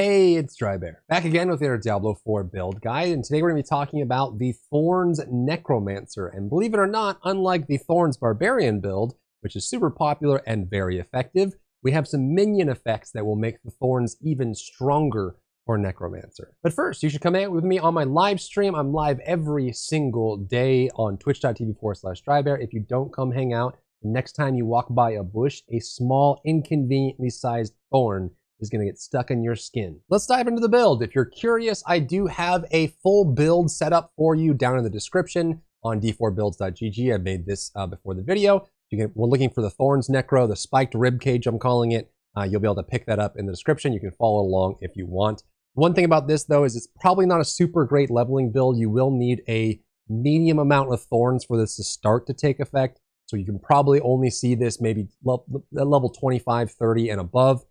Hey, it's Drybear. Back again with your Diablo 4 build guide, and today we're going to be talking about the Thorns Necromancer. And believe it or not, unlike the Thorns Barbarian build, which is super popular and very effective, we have some minion effects that will make the Thorns even stronger for Necromancer. But first, you should come out with me on my live stream. I'm live every single day on twitch.tv/Drybear. If you don't come hang out, the next time you walk by a bush, a small, inconveniently sized thorn is going to get stuck in your skin. Let's dive into the build. If you're curious, I do have a full build set up for you down in the description on d4builds.gg. I made this before the video. We're looking for the Thorns Necro, the spiked ribcage, I'm calling it. You'll be able to pick that up in the description. You can follow along if you want. One thing about this, though, is it's probably not a super great leveling build. You will need a medium amount of thorns for this to start to take effect. So you can probably only see this maybe level 25, 30, and above.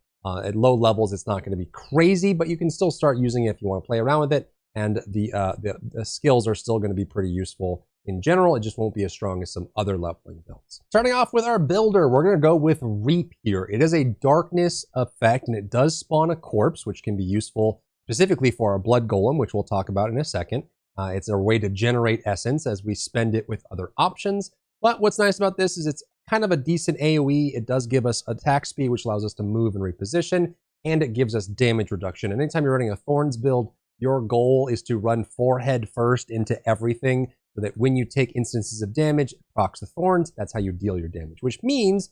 At low levels, it's not going to be crazy, but you can still start using it if you want to play around with it. And the skills are still going to be pretty useful in general. It just won't be as strong as some other leveling builds. Starting off with our builder, we're going to go with Reap here. It is a darkness effect, and it does spawn a corpse, which can be useful specifically for our blood golem, which we'll talk about in a second. It's a way to generate essence as we spend it with other options. But what's nice about this is it's kind of a decent AoE. It does give us attack speed, which allows us to move and reposition, and it gives us damage reduction. And anytime you're running a Thorns build, your goal is to run forehead first into everything so that when you take instances of damage, it procs the Thorns. That's how you deal your damage, which means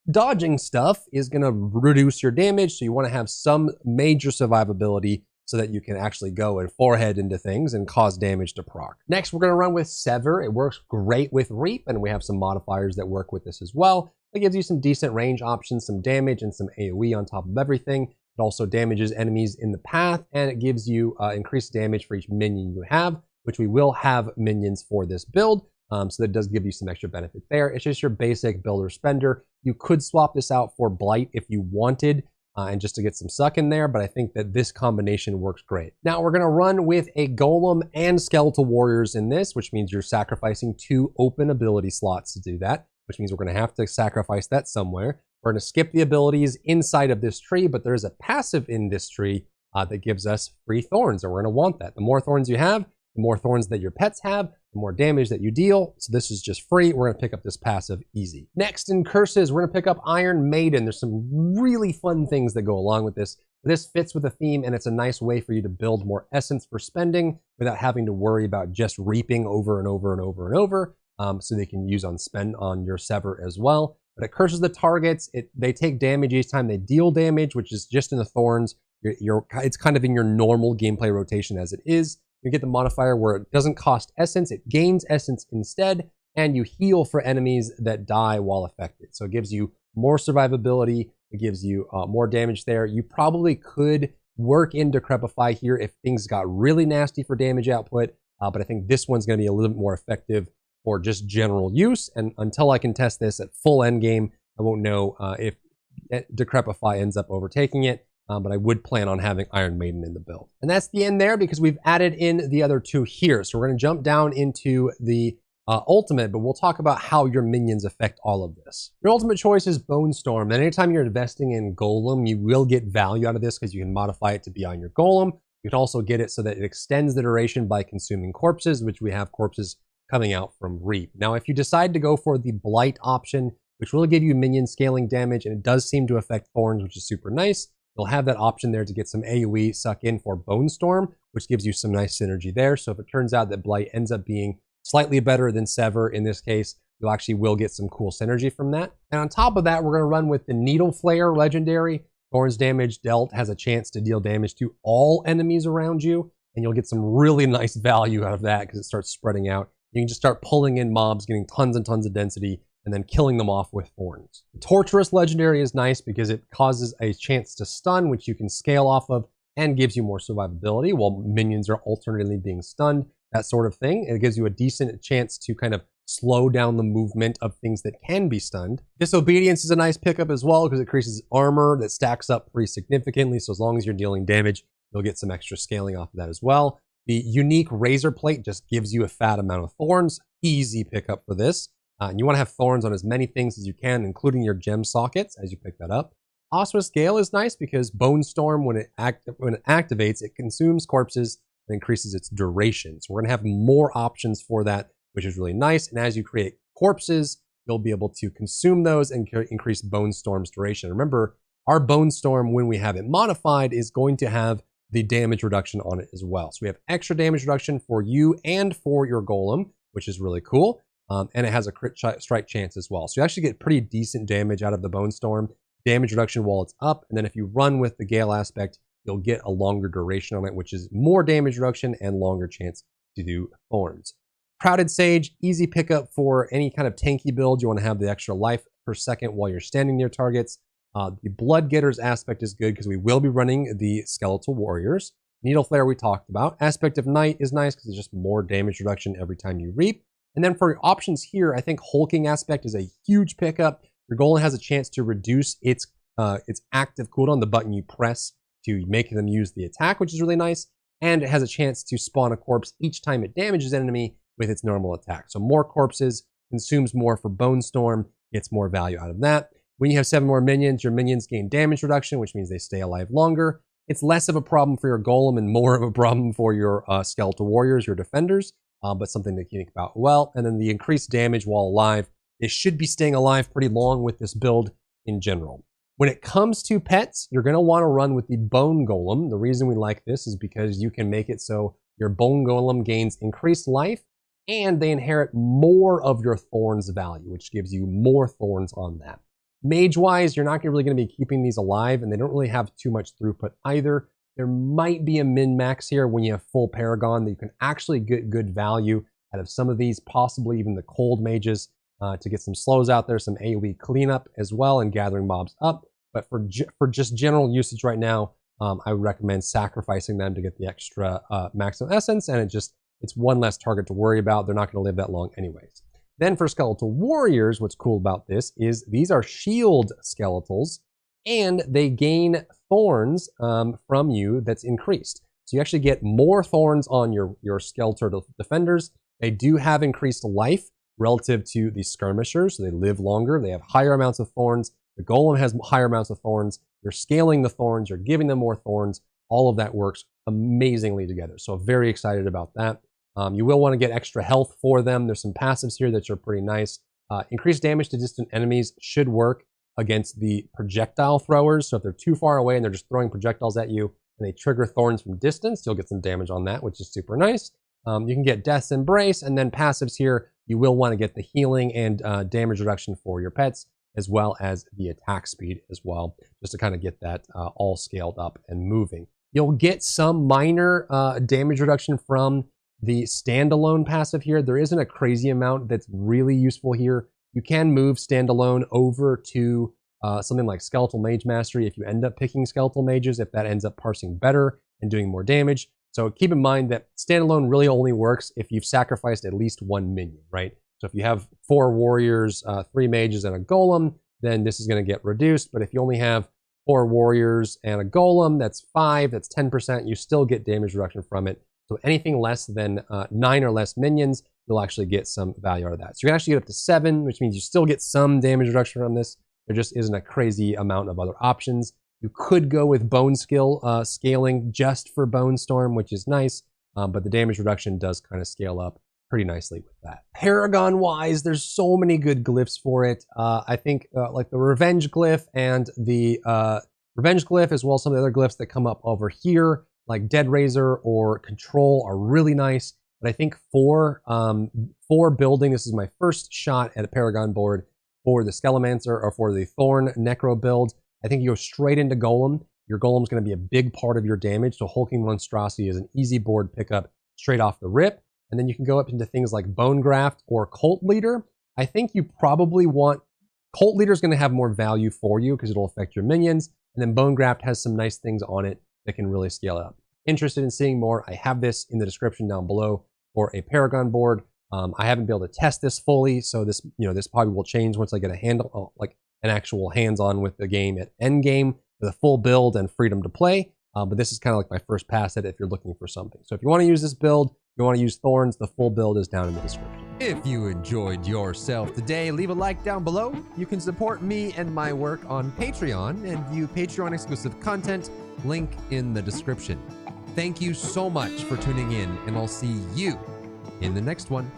dodging stuff is going to reduce your damage. So you want to have some major survivability so that you can actually go and forehead into things and cause damage to proc. Next, we're going to run with Sever. It works great with Reap, and we have some modifiers that work with this as well. It gives you some decent range options, some damage, and some AoE on top of everything. It also damages enemies in the path, and it gives you increased damage for each minion you have, which we will have minions for this build. So that does give you some extra benefit there. It's just your basic builder spender. You could swap this out for Blight if you wanted, and just to get some suck in there, but I think that this combination works great. Now we're gonna run with a Golem and Skeletal Warriors in this, which means you're sacrificing 2 open ability slots to do that, which means we're gonna have to sacrifice that somewhere. We're gonna skip the abilities inside of this tree, but there's a passive in this tree that gives us free thorns, and we're gonna want that. The more thorns you have, the more thorns that your pets have, the more damage that you deal. So this is just free. We're gonna pick up this passive easy. Next in curses, we're gonna pick up Iron Maiden. There's some really fun things that go along with this. This fits with the theme, and it's a nice way for you to build more essence for spending without having to worry about just reaping over and over and over and over. So they can use on spend on your Sever as well. But it curses the targets. They take damage each time they deal damage, which is just in the thorns. It's kind of in your normal gameplay rotation as it is. You get the modifier where it doesn't cost essence, it gains essence instead, and you heal for enemies that die while affected. So it gives you more survivability, it gives you more damage there. You probably could work in Decrepify here if things got really nasty for damage output, but I think this one's going to be a little bit more effective for just general use, and until I can test this at full endgame, I won't know if Decrepify ends up overtaking it. But I would plan on having Iron Maiden in the build. And that's the end there because we've added in the other 2 here. So we're going to jump down into the ultimate, but we'll talk about how your minions affect all of this. Your ultimate choice is Bone Storm. And anytime you're investing in Golem, you will get value out of this because you can modify it to be on your Golem. You can also get it so that it extends the duration by consuming corpses, which we have corpses coming out from Reap. Now, if you decide to go for the Blight option, which will give you minion scaling damage, and it does seem to affect Thorns, which is super nice, you'll have that option there to get some AoE suck in for Bone Storm, which gives you some nice synergy there. So if it turns out that Blight ends up being slightly better than Sever in this case, you actually will get some cool synergy from that. And on top of that, we're going to run with the Needle Flare legendary. Thorns damage dealt has a chance to deal damage to all enemies around you, and you'll get some really nice value out of that because it starts spreading out. You can just start pulling in mobs, getting tons and tons of density, and then killing them off with thorns. Torturous legendary is nice because it causes a chance to stun, which you can scale off of and gives you more survivability while minions are alternately being stunned, that sort of thing. It gives you a decent chance to kind of slow down the movement of things that can be stunned. Disobedience is a nice pickup as well because it increases armor that stacks up pretty significantly. So as long as you're dealing damage, you'll get some extra scaling off of that as well. The unique Razor Plate just gives you a fat amount of thorns. Easy pickup for this. And you want to have thorns on as many things as you can, including your gem sockets as you pick that up. Osmus Gale is nice because Bone Storm, when it activates, it consumes corpses and increases its duration. So we're going to have more options for that, which is really nice. And as you create corpses, you'll be able to consume those and increase Bone Storm's duration. Remember, our Bone Storm, when we have it modified, is going to have the damage reduction on it as well. So we have extra damage reduction for you and for your golem, which is really cool. And it has a crit strike chance as well. So you actually get pretty decent damage out of the Bone Storm. Damage reduction while it's up. And then if you run with the Gale aspect, you'll get a longer duration on it, which is more damage reduction and longer chance to do Thorns. Crowded Sage, easy pickup for any kind of tanky build. You want to have the extra life per second while you're standing near targets. The Blood Getters aspect is good because we will be running the Skeletal Warriors. Needle Flare we talked about. Aspect of Night is nice because it's just more damage reduction every time you reap. And then for options here, I think Hulking aspect is a huge pickup. Your golem has a chance to reduce its active cooldown, the button you press to make them use the attack, which is really nice. And it has a chance to spawn a corpse each time it damages an enemy with its normal attack. So more corpses, consumes more for Bone Storm, gets more value out of that. When you have 7 more minions, your minions gain damage reduction, which means they stay alive longer. It's less of a problem for your golem and more of a problem for your skeletal warriors, your defenders, but something to think about well. And then the increased damage while alive. They should be staying alive pretty long with this build in general. When it comes to pets, you're going to want to run with the Bone Golem. The reason we like this is because you can make it so your Bone Golem gains increased life and they inherit more of your Thorns value, which gives you more Thorns on that. Mage-wise, you're not really going to be keeping these alive, and they don't really have too much throughput either. There might be a min-max here when you have full Paragon that you can actually get good value out of some of these, possibly even the Cold Mages, to get some slows out there, some AoE cleanup as well, and gathering mobs up. But for just general usage right now, I would recommend sacrificing them to get the extra maximum essence, and it's one less target to worry about. They're not going to live that long anyways. Then for Skeletal Warriors, what's cool about this is these are shield skeletals, and they gain Thorns from you that's increased. So you actually get more Thorns on your skeletal defenders. They do have increased life relative to the skirmishers, so they live longer. They have higher amounts of Thorns. The Golem has higher amounts of Thorns. You're scaling the Thorns. You're giving them more Thorns. All of that works amazingly together. So very excited about that. You will want to get extra health for them. There's some passives here that are pretty nice. Increased damage to distant enemies should work against the projectile throwers. So if they're too far away and they're just throwing projectiles at you and they trigger Thorns from distance, you'll get some damage on that, which is super nice. You can get Death's Embrace, and then passives here, you will want to get the healing and damage reduction for your pets, as well as the attack speed as well, just to kind of get that all scaled up and moving. You'll get some minor damage reduction from the standalone passive here. There isn't a crazy amount that's really useful here. You can move standalone over to something like Skeletal Mage Mastery if you end up picking Skeletal Mages, if that ends up parsing better and doing more damage. So keep in mind that standalone really only works if you've sacrificed at least 1 minion, right? So if you have 4 warriors, 3 mages, and a golem, then this is going to get reduced. But if you only have 4 warriors and a golem, that's 5, that's 10%. You still get damage reduction from it. So anything less than 9 or less minions, you'll actually get some value out of that. So you can actually get up to 7, which means you still get some damage reduction from this. There just isn't a crazy amount of other options. You could go with Bone Skill scaling just for Bone Storm, which is nice, but the damage reduction does kind of scale up pretty nicely with that. Paragon-wise, there's so many good glyphs for it. I think like the Revenge Glyph and the Revenge Glyph, as well as some of the other glyphs that come up over here, like Dead Razor or Control, are really nice. But I think for building, this is my first shot at a Paragon board for the Scelemancer or for the Thorn Necro build. I think you go straight into Golem. Your Golem's going to be a big part of your damage, so Hulking Monstrosity is an easy board pickup straight off the rip. And then you can go up into things like Bone Graft or Cult Leader. I think you probably want... Cult Leader is going to have more value for you because it'll affect your minions. And then Bone Graft has some nice things on it that can really scale up. Interested in seeing more? I have this in the description down below for a Paragon board. I haven't been able to test this fully, so this probably will change once I get a handle, like an actual hands-on with the game at end game with a full build and freedom to play. But this is kind of like my first pass at it if you're looking for something. So if you want to use this build, you want to use Thorns, the full build is down in the description. If you enjoyed yourself today, leave a like down below. You can support me and my work on Patreon and view Patreon exclusive content, link in the description. Thank you so much for tuning in, and I'll see you in the next one.